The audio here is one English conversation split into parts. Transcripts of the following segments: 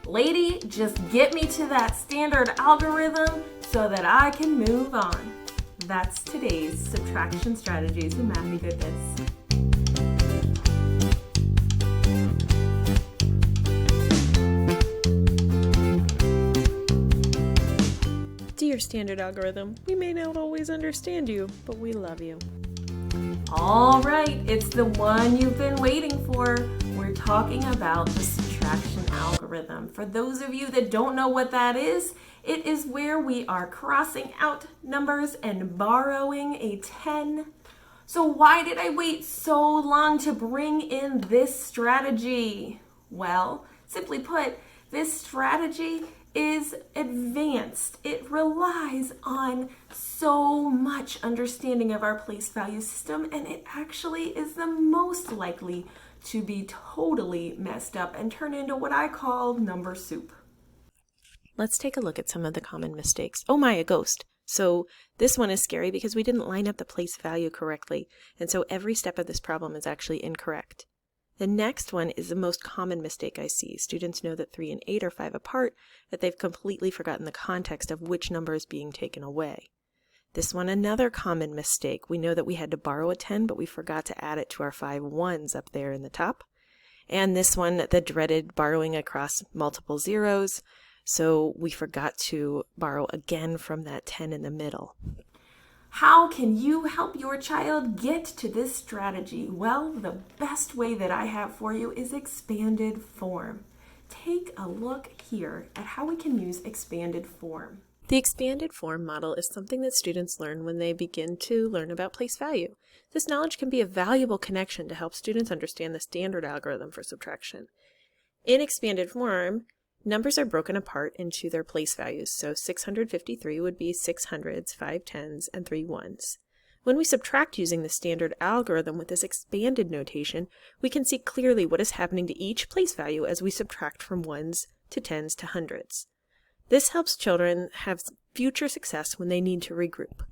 Lady, just get me to that standard algorithm so that I can move on. That's today's subtraction strategies with Mathy Goodness. Dear standard algorithm, we may not always understand you, but we love you. All right, it's the one you've been waiting for. We're talking about the subtraction algorithm. For those of you that don't know what that is, it is where we are crossing out numbers and borrowing a 10. So why did I wait so long to bring in this strategy? Well, simply put, this strategy is advanced. It relies on so much understanding of our place value system, and it actually is the most likely to be totally messed up and turn into what I call number soup. Let's take a look at some of the common mistakes. Oh my, a ghost. So this one is scary because we didn't line up the place value correctly, and so every step of this problem is actually incorrect. The next one is the most common mistake I see. Students know that 3 and 8 are 5 apart, but they've completely forgotten the context of which number is being taken away. This one, another common mistake. We know that we had to borrow a 10, but we forgot to add it to our 5 ones up there in the top. And this one, the dreaded borrowing across multiple zeros. So we forgot to borrow again from that 10 in the middle. How can you help your child get to this strategy? Well, the best way that I have for you is expanded form. Take a look here at how we can use expanded form. The expanded form model is something that students learn when they begin to learn about place value. This knowledge can be a valuable connection to help students understand the standard algorithm for subtraction. In expanded form, numbers are broken apart into their place values, so 653 would be 6 hundreds, 5 tens, and 3 ones. When we subtract using the standard algorithm with this expanded notation, we can see clearly what is happening to each place value as we subtract from ones to tens to hundreds. This helps children have future success when they need to regroup.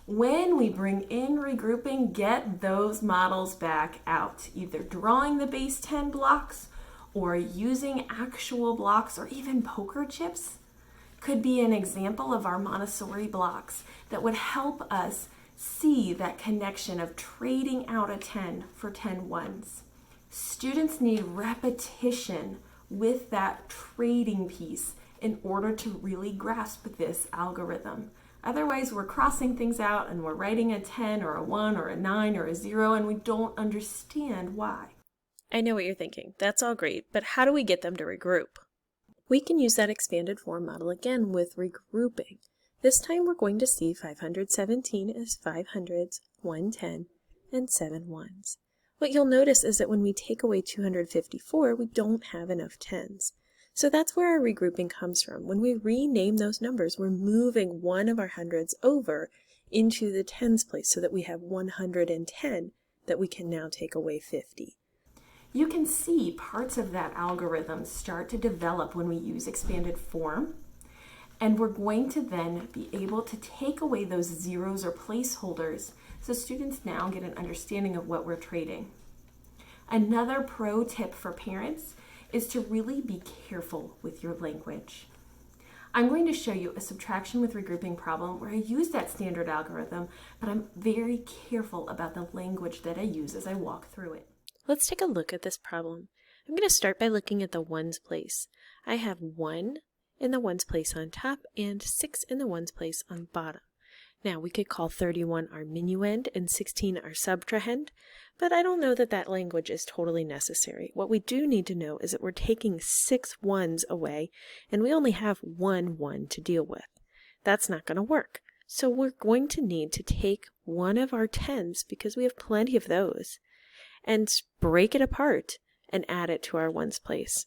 When we bring in regrouping, get those models back out, either drawing the base 10 blocks or using actual blocks or even poker chips could be an example of our Montessori blocks that would help us see that connection of trading out a 10 for 10 ones. Students need repetition with that trading piece in order to really grasp this algorithm. Otherwise, we're crossing things out and we're writing a 10 or a 1 or a 9 or a 0 and we don't understand why. I know what you're thinking. That's all great, but how do we get them to regroup? We can use that expanded form model again with regrouping. This time we're going to see 517 as 5 hundreds, 1 10, and 7 ones. What you'll notice is that when we take away 254, we don't have enough tens. So that's where our regrouping comes from. When we rename those numbers, we're moving one of our hundreds over into the tens place so that we have 110 that we can now take away 50. You can see parts of that algorithm start to develop when we use expanded form, and we're going to then be able to take away those zeros or placeholders so students now get an understanding of what we're trading. Another pro tip for parents is to really be careful with your language. I'm going to show you a subtraction with regrouping problem where I use that standard algorithm, but I'm very careful about the language that I use as I walk through it. Let's take a look at this problem. I'm going to start by looking at the ones place. I have 1 in the ones place on top and 6 in the ones place on bottom. Now we could call 31 our minuend and 16 our subtrahend, but I don't know that that language is totally necessary. What we do need to know is that we're taking 6 ones away and we only have 1 1 to deal with. That's not going to work. So we're going to need to take one of our tens, because we have plenty of those, and break it apart and add it to our ones place.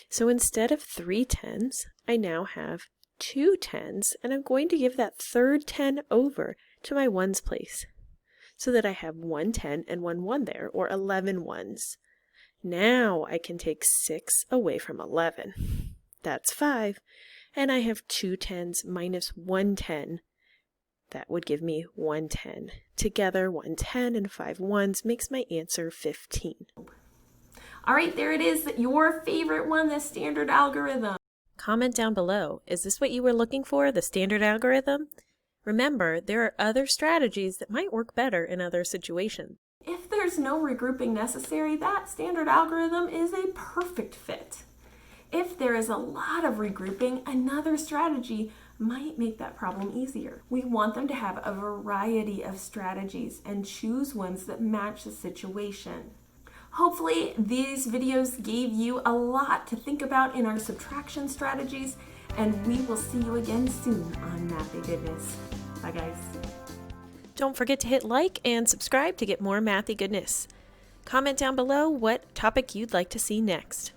So instead of 3 tens, I now have 2 tens, and I'm going to give that third 10 over to my ones place so that I have 1 10 and 1 1 there, or 11 ones. Now I can take 6 away from 11. That's 5, and I have 2 tens minus 1 10. That would give me 110. Together, 110 and 5 ones makes my answer 15. All right, there it is, your favorite one, the standard algorithm. Comment down below. Is this what you were looking for, the standard algorithm? Remember, there are other strategies that might work better in other situations. If there's no regrouping necessary, that standard algorithm is a perfect fit. If there is a lot of regrouping, another strategy might make that problem easier. We want them to have a variety of strategies and choose ones that match the situation. Hopefully, these videos gave you a lot to think about in our subtraction strategies, and we will see you again soon on Mathy Goodness. Bye, guys. Don't forget to hit like and subscribe to get more Mathy Goodness. Comment down below what topic you'd like to see next.